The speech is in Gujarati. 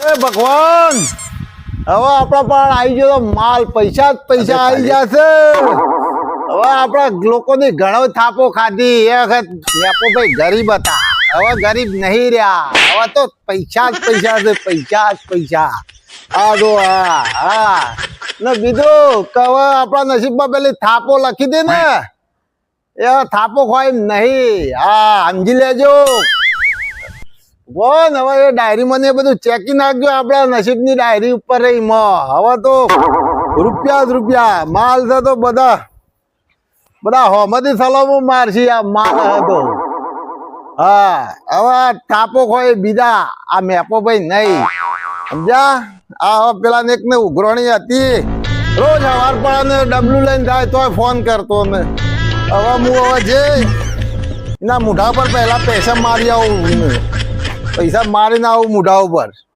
એ ભગવાન હવે આપણા પણ આવી ગયો માલ પૈસા જ પૈસા આવી જશે હવે આપણા લોકોની ઘણો થાપો ખાધી એ વખત નેપો ભાઈ ગરીબ હતા હવે ગરીબ નહીં રહ્યા હવે તો પૈસા જ પૈસા છે પૈસા જ પૈસા હા જો હા ને બીજું કે હવે આપણા નસીબમાં પેલી થાપો લખી દે ને એ થાપો ખોય નહીં હા સમજી લેજો બોન હવે એ ડાયરી મને બધું ચેકી નાખજો આપણા નસીબની ડાયરી ઉપર રહી હવે તો રૂપિયા જ રૂપિયા માલ છે તો બધા બધા હોમતી સલામો મારશી આ માલ હતો હા હવે થાપો ખોય બીજા આ મેપો ભાઈ નહીં સમજ્યા આ પેલા ને એક ને ઉઘરાણી હતી રોજ સવાર પડે ડબલું લઈને જાય તોય ફોન કરતો ને હવે હું હવે જે એના મોઢા પર પહેલા પૈસા મારી આવું પૈસા મારીને આવું મોઢા ઉપર